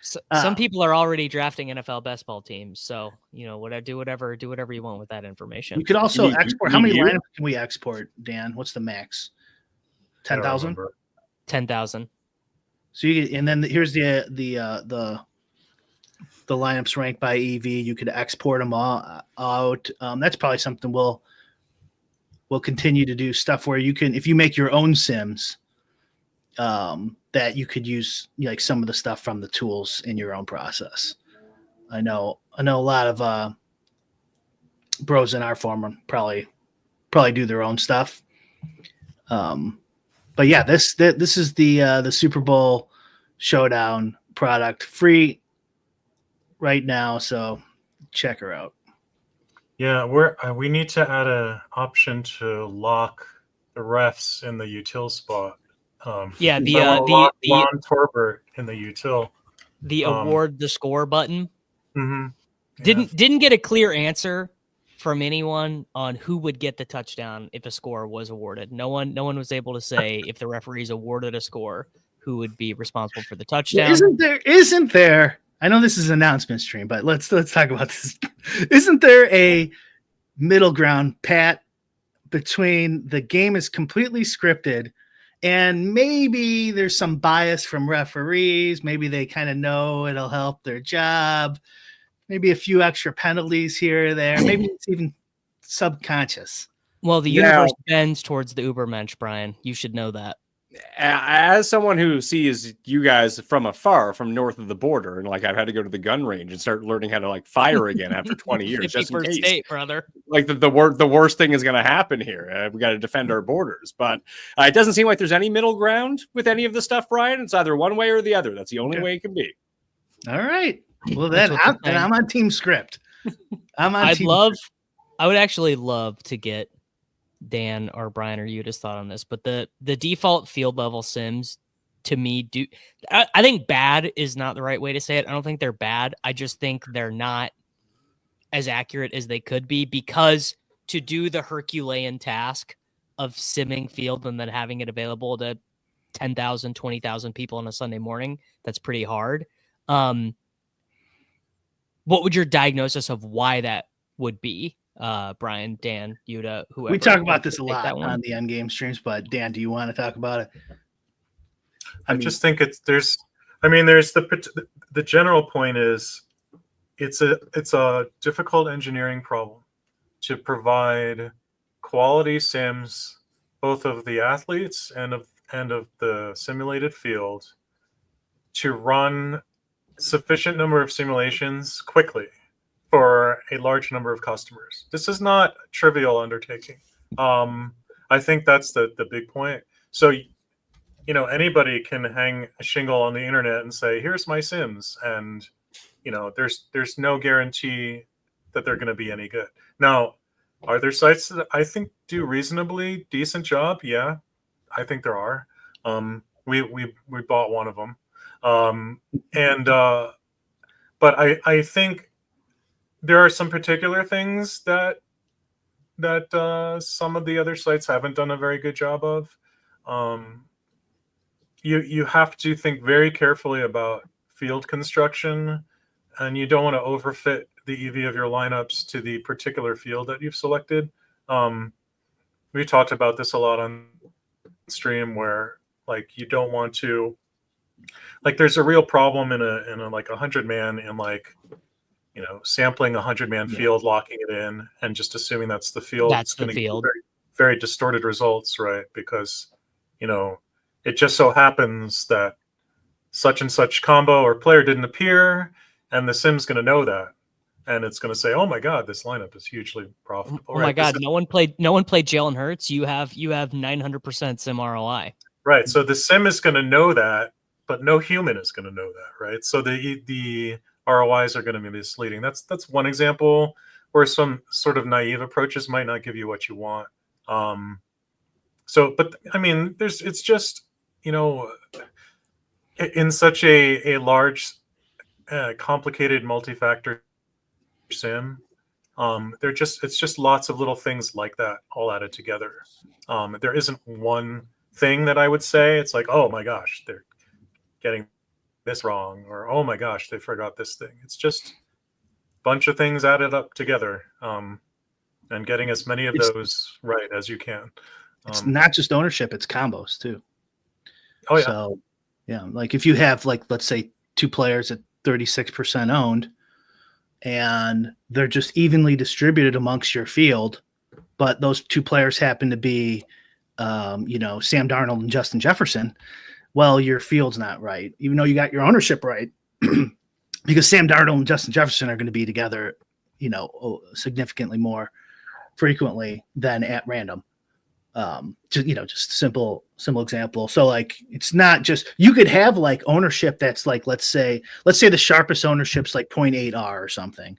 So, some people are already drafting NFL best ball teams, so do whatever you want with that information.
You could also export. How many lineups can we export, Dan? What's the max? 10,000.
10,000.
So and then here's the lineups ranked by EV. You could export them all out. That's probably something we'll continue to do, stuff where you can, if you make your own sims, that you could use like some of the stuff from the tools in your own process. I know a lot of bros in our forum probably do their own stuff. But yeah, this is the Super Bowl Showdown product, free right now, so check her out.
Yeah, we need to add a option to lock the refs in the util spot.
Yeah,
So I want to lock
the
Lon Torbert in the util.
award the score button.
Mhm. Yeah.
Didn't get a clear answer from anyone on who would get the touchdown if a score was awarded. No one was able to say if the referees awarded a score, who would be responsible for the touchdown.
Isn't there I know this is an announcement stream, but let's talk about this. Isn't there a middle ground, Pat, between the game is completely scripted and maybe there's some bias from referees, maybe they kind of know it'll help their job, maybe a few extra penalties here or there, maybe it's even subconscious.
Well, the universe bends towards the Ubermensch, Brian. You should know that.
As someone who sees you guys from afar, from north of the border, and like I've had to go to the gun range and start learning how to like fire again after 20 years, just in case.
State, brother.
Like the worst thing is going to happen here. We got to defend our borders, but it doesn't seem like there's any middle ground with any of the stuff, Brian. It's either one way or the other. That's the only way it can be.
All right. Well, then I'm on team script.
I would actually love to get Dan or Brian or Yuda's thought on this, but the default field level sims to me I think bad is not the right way to say it. I don't think they're bad. I just think they're not as accurate as they could be, because to do the Herculean task of simming field and then having it available to 10,000, 20,000 people on a Sunday morning, that's pretty hard. What would your diagnosis of why that would be? Brian, Dan, Yuda, whoever.
We talk about this a lot on the Endgame streams, but Dan, do you want to talk about it?
I just think there's the general point is it's a difficult engineering problem to provide quality sims, both of the athletes and of the simulated field, to run sufficient number of simulations quickly for a large number of customers. This is not a trivial undertaking. I think that's the big point. So, anybody can hang a shingle on the internet and say, "Here's my Sims," and there's no guarantee that they're going to be any good. Now, are there sites that I think do reasonably decent job? Yeah, I think there are. We bought one of them, but I think there are some particular things that some of the other sites haven't done a very good job of. You have to think very carefully about field construction, and you don't want to overfit the EV of your lineups to the particular field that you've selected. We talked about this a lot on stream, where like you don't want to, like, there's a real problem in a like 100-man in sampling a 100-man field, locking it in, and just assuming that's the field.
That's the field.
Very, very distorted results, right? Because it just so happens that such and such combo or player didn't appear, and the sim's going to know that, and it's going to say, "Oh my God, this lineup is hugely profitable."
Oh my God, no one played Jalen Hurts. You have 900% sim ROI.
Right. So the sim is going to know that, but no human is going to know that, right? So the ROIs are going to be misleading. That's one example where some sort of naive approaches might not give you what you want. But I mean, it's just, in such a large, complicated multi-factor sim, it's just lots of little things like that all added together. There isn't one thing that I would say it's like, oh my gosh, they're getting this wrong, or oh my gosh, they forgot this thing. It's just a bunch of things added up together, and getting as many of those right as you can.
It's not just ownership, it's combos too.
Oh yeah.
So yeah, like if you have, like, let's say 2 players at 36% owned, and they're just evenly distributed amongst your field, but those 2 players happen to be Sam Darnold and Justin Jefferson, well, your field's not right, even though you got your ownership right, because Sam Darnold and Justin Jefferson are going to be together, significantly more frequently than at random. Just simple example. So like, it's not just, you could have like ownership that's like, let's say the sharpest ownership's like 0.8R or something.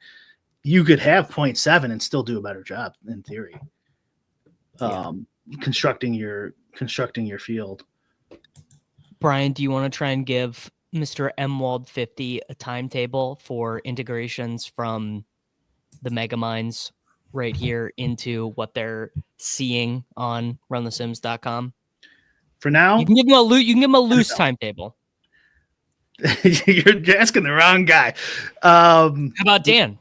you could have 0.7 and still do a better job in theory. Constructing your field.
Brian, do you want to try and give Mr. Mwald 50 a timetable for integrations from the Megamines right here into what they're seeing on runthesims.com?
For now,
You can give him a loose timetable.
You're asking the wrong guy.
How about Dan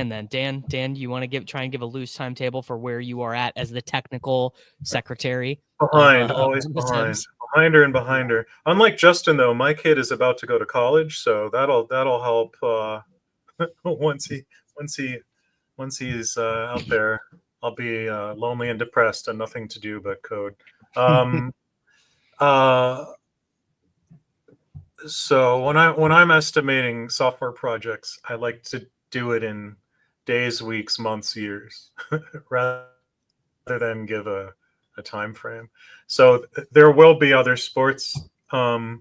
then? Dan, you want to try and give a loose timetable for where you are at as the technical secretary?
Always behind her. Unlike Justin, though, my kid is about to go to college, so that'll help. Once he's out there, I'll be lonely and depressed and nothing to do but code. So when I'm estimating software projects, I like to do it in days, weeks, months, years, rather than give a time frame. So there will be other sports in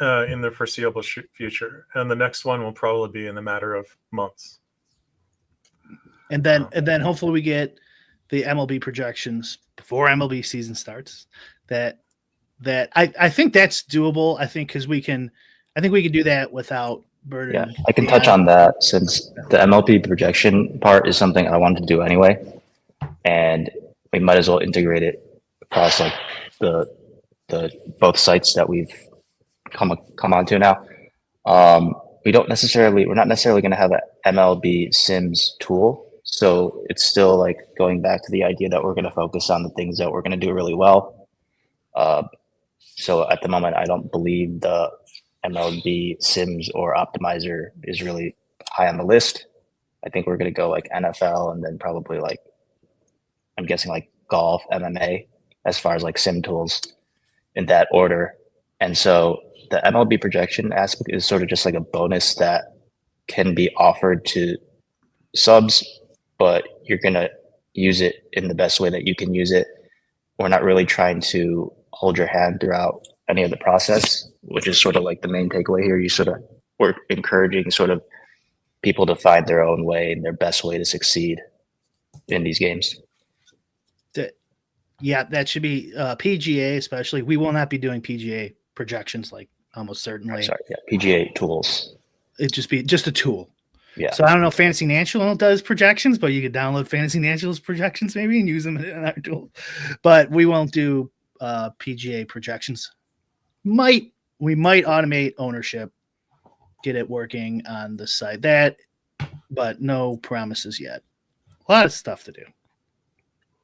the foreseeable future, and the next one will probably be in a matter of months.
And then hopefully we get the MLB projections before MLB season starts. That I think that's doable. I think we can do that without burden.
Yeah, I can touch on that since the MLB projection part is something I wanted to do anyway, and we might as well integrate it across like the both sites that we've come onto now. We're not necessarily going to have an MLB Sims tool, so it's still like going back to the idea that we're going to focus on the things that we're going to do really well. So at the moment, I don't believe the MLB Sims or Optimizer is really high on the list. I think we're going to go like NFL and then probably like, I'm guessing like golf, MMA, as far as like sim tools in that order. And so the MLB projection aspect is sort of just like a bonus that can be offered to subs, but you're going to use it in the best way that you can use it. We're not really trying to hold your hand throughout any of the process, which is sort of like the main takeaway here. We're encouraging sort of people to find their own way and their best way to succeed in these games.
Yeah, that should be PGA especially. We will not be doing PGA projections, like almost certainly.
PGA tools.
It'd just be a tool.
Yeah.
So I don't know if Fantasy National does projections, but you could download Fantasy National's projections maybe and use them in our tool. But we won't do PGA projections. We might automate ownership, get it working on the site. But no promises yet. A lot of stuff to do.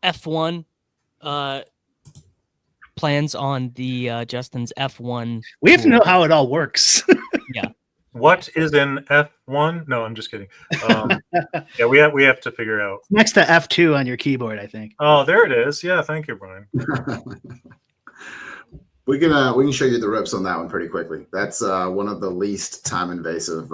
F1 plans on the Justin's F1.
We have to know how it all works.
Yeah.
What is in F1? No, I'm just kidding. Yeah, we have to figure out.
Next to F2 on your keyboard, I think.
Oh, there it is. Yeah, thank you, Brian.
We can show you the ropes on that one pretty quickly. That's one of the least time invasive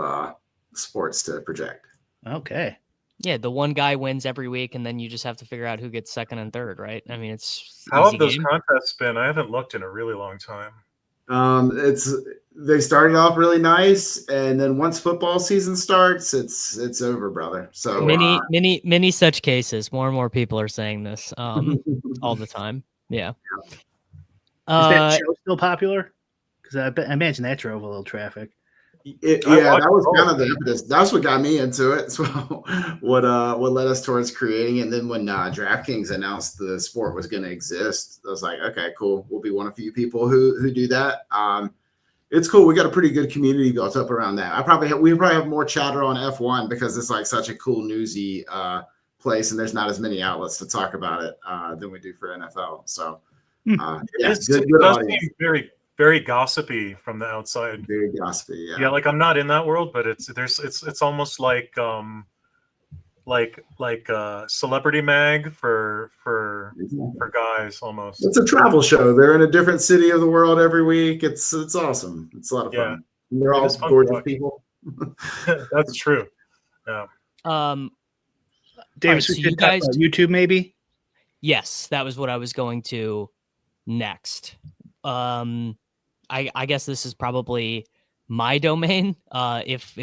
sports to project.
Okay.
Yeah, the one guy wins every week, and then you just have to figure out who gets second and third, right? I mean, it's
how
easy
have those
game.
contests been? I haven't looked in a really long time.
They started off really nice, and then once football season starts, it's over, brother. So
many such cases. More and more people are saying this all the time. Yeah.
Is that show still popular? Because I imagine that drove a little traffic.
That was kind of the impetus. That's what got me into it. So what led us towards creating it. And then when DraftKings announced the sport was going to exist, I was like, okay, cool. We'll be one of few people who do that. It's cool. We got a pretty good community built up around that. We probably have more chatter on F1 because it's like such a cool newsy place, and there's not as many outlets to talk about it than we do for NFL. So
it does seem very, very gossipy from the outside.
Very gossipy, yeah.
Yeah, like I'm not in that world, but it's almost like Celebrity Mag for guys almost.
It's a travel show. They're in a different city of the world every week. It's awesome. It's a lot of fun. And they're all gorgeous people.
That's true. Yeah.
Davis,
right,
we could talk about YouTube maybe.
Yes, that was what I was going to next. I guess this is probably my domain. If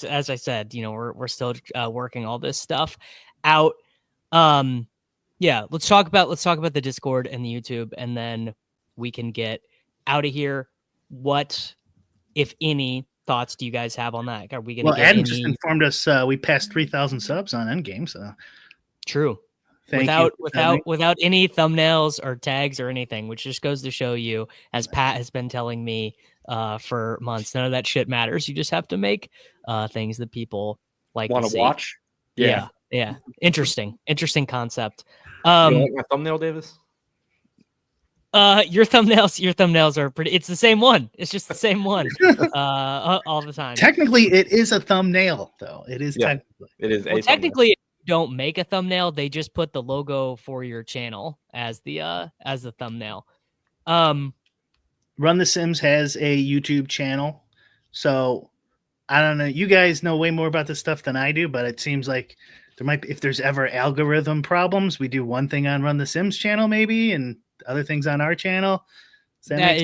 as I said, we're still working all this stuff out. Yeah, let's talk about the Discord and the YouTube, and then we can get out of here. What, if any, thoughts do you guys have on that? Are we going to get
Adam
any?
just informed us we passed 3,000 subs on Endgame, so
True.
thank you.
Without any thumbnails or tags or anything, which just goes to show you, as Pat has been telling me for months, none of that shit matters. You just have to make things that people like
Want
to
to
see.
watch?
Yeah. Interesting concept.
You don't like my thumbnail, Davis?
Your thumbnails are pretty. It's the same one. It's just the same one all the time.
Technically, it is a thumbnail, though. It is technically.
It is.
Well, technically, if you don't make a thumbnail. They just put the logo for your channel as the thumbnail.
Run the Sims has a YouTube channel, so I don't know. You guys know way more about this stuff than I do, but it seems like there might be, if there's ever algorithm problems, we do one thing on Run the Sims channel, maybe, and other things on our channel.
That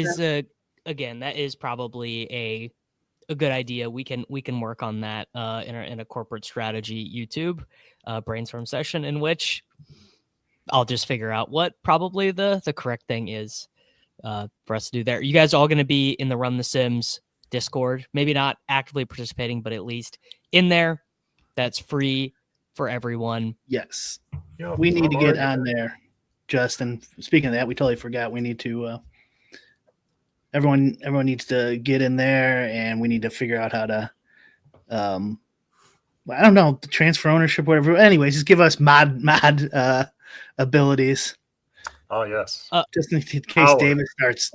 is probably a good idea. We can work on that in a corporate strategy YouTube brainstorm session, in which I'll just figure out what probably the correct thing is for us to do there. You guys are all going to be in the Run the Sims Discord, maybe not actively participating, but at least in there. That's free for everyone.
Yes. We need to get on there, Justin. Speaking of that, we totally forgot. We need to everyone needs to get in there, and we need to figure out how to I don't know, transfer ownership, whatever. Anyways, just give us mod abilities.
Oh yes.
Just in case David starts.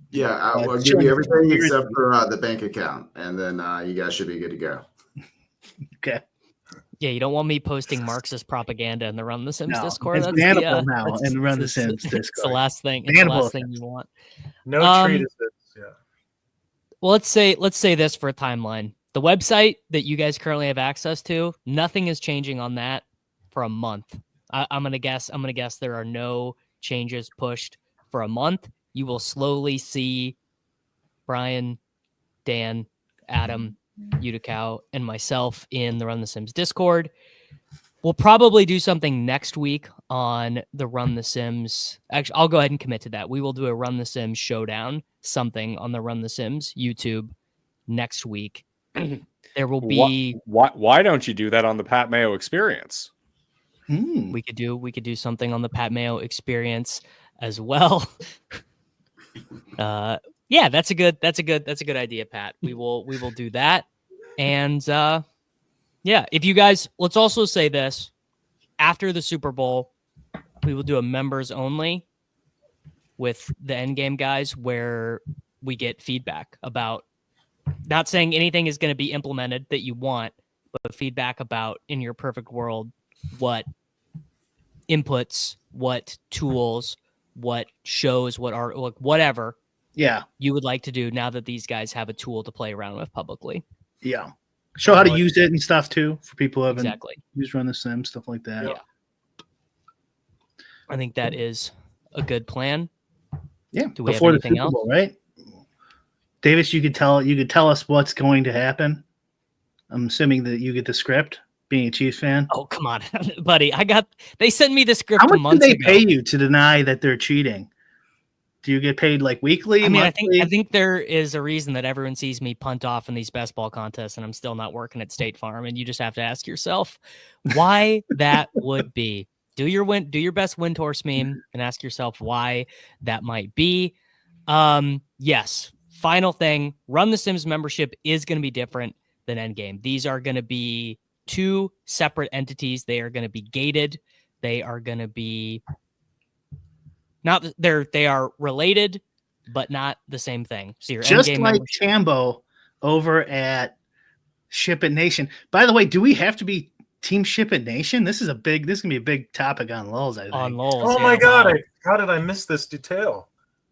Yeah, I'll give you everything except for the bank account, and then you guys should be good to go.
Okay.
Yeah, you don't want me posting Marxist propaganda in the Run the Sims Discord.
It's bannable now in the Run the Sims Discord.
It's the last thing. It's the last thing you want.
No treatises. Yeah.
Well, let's say this for a timeline. The website that you guys currently have access to, nothing is changing on that for a month. I'm gonna guess there are no changes pushed for a month. You will slowly see Brian, Dan, Adam, Uticao, and myself in the Run the Sims Discord. We'll probably do something next week on the Run the Sims. Actually, I'll go ahead and commit to that. We will do a Run the Sims showdown, something on the Run the Sims YouTube next week. There will be.
Why don't you do that on the Pat Mayo Experience?
We could do something on the Pat Mayo Experience as well. Yeah, that's a good idea, Pat. We will do that. And yeah, if you guys, let's also say this, after the Super Bowl, we will do a members only with the Endgame guys, where we get feedback about, not saying anything is going to be implemented that you want, but feedback about, in your perfect world, what inputs, what tools, what shows, what art, like whatever you would like to do now that these guys have a tool to play around with publicly.
Yeah. Show how to use it and stuff too, for people who haven't used Run the Sims, stuff like that.
Yeah. I think that is a good plan.
Yeah.
Do we have anything else?
Bowl, right? Davis, you could tell us what's going to happen. I'm assuming that you get the script, being a Chiefs fan.
Oh, come on, buddy. They sent me the script
months ago. How much do they pay you to deny that they're cheating? Do you get paid like weekly?
I mean,
monthly?
I think there is a reason that everyone sees me punt off in these best ball contests, and I'm still not working at State Farm. And you just have to ask yourself why that would be. Do your best wind horse meme and ask yourself why that might be. Yes. Final thing, Run the Sims membership is going to be different than Endgame. These are going to be two separate entities. They are going to be gated. They are going to be they are related, but not the same thing. So your
just
Endgame
like
membership,
Tambo over at Ship It Nation. By the way, do we have to be Team Ship It Nation? This is gonna be a big topic on LOLs, I think.
on LOLs.
Oh my god, how did I miss this detail?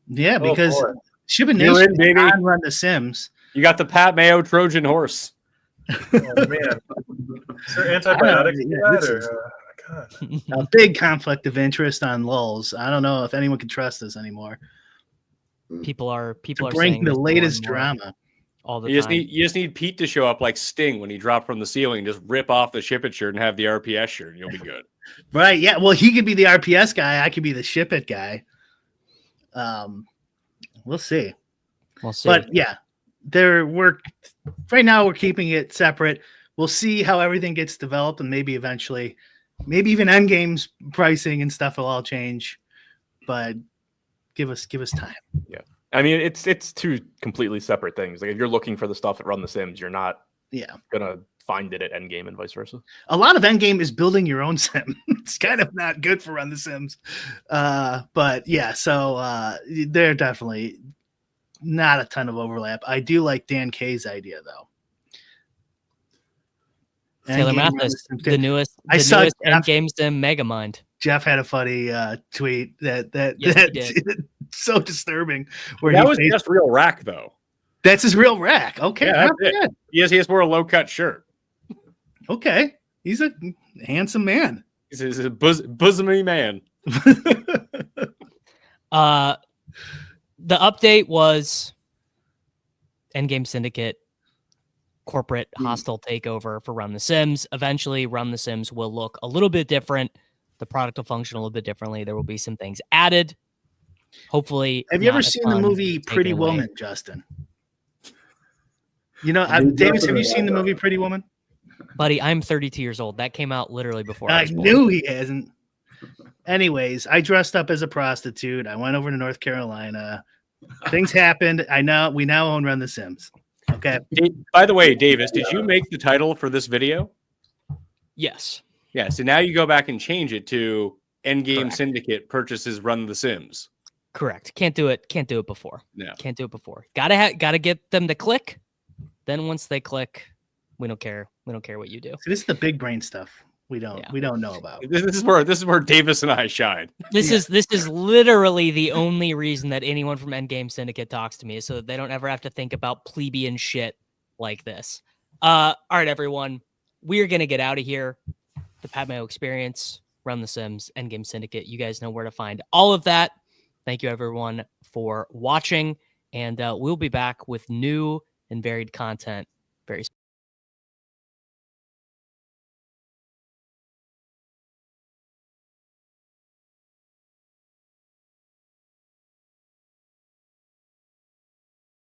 Yeah, because Ship It Nation is on Run the Sims.
You got the Pat Mayo Trojan horse.
Oh man. Is there antibiotics in that?
A big conflict of interest on LOLs. I don't know if anyone can trust this anymore.
People are
bring
saying
the
this
latest
more and more.
drama.
all the
You just
time.
need Pete to show up like Sting when he dropped from the ceiling, just rip off the Ship It shirt and have the RPS shirt, and you'll be good.
Right? Yeah. Well, he could be the RPS guy. I could be the Ship It guy. We'll see.
We'll see.
But yeah, right now we're keeping it separate. We'll see how everything gets developed, and maybe eventually, maybe even Endgame's pricing and stuff will all change. But give us time.
Yeah, I mean it's two completely separate things. Like if you're looking for the stuff that Run the Sims, you're not gonna find it at Endgame and vice versa.
A lot of Endgame is building your own sim. It's kind of not good for Run the Sims. But yeah, so they're definitely not a ton of overlap. I do like Dan K's idea though.
Taylor
Endgame
Mathis,
Run
the newest
saw
Endgame Sim Megamind.
Jeff had a funny tweet that
Yes, he did.
so disturbing. Where
That was just real rack though.
That's his real rack. Okay,
Yeah, that's it. He just wore a low cut shirt.
Okay, he's a handsome man.
He's a bosomy man.
The update was Endgame Syndicate corporate hostile takeover for Run the Sims. Eventually, Run the Sims will look a little bit different. The product will function a little bit differently. There will be some things added. Hopefully,
have you ever seen the movie Pretty Woman, Justin? You know, Davis, have you seen the movie Pretty Woman?
Buddy, I'm 32 years old. That came out literally before I was born.
Knew he hasn't. Anyways, I dressed up as a prostitute. I went over to North Carolina. Things happened. We now own Run the Sims. Okay.
By the way, Davis, did you make the title for this video?
Yes.
Yeah. So now you go back and change it to Endgame
Correct.
Syndicate purchases Run the Sims.
Correct. Can't do it before.
No.
Can't do it before. Gotta get them to click. Then once they click, we don't care. We don't care what you do.
So this is the big brain stuff we don't know about.
This is where Davis and I shine.
This is literally the only reason that anyone from Endgame Syndicate talks to me, is so that they don't ever have to think about plebeian shit like this. All right, everyone. We're gonna get out of here. The Pat Mayo Experience, Run the Sims, Endgame Syndicate. You guys know where to find all of that. Thank you, everyone, for watching, and we'll be back with new and varied content very soon.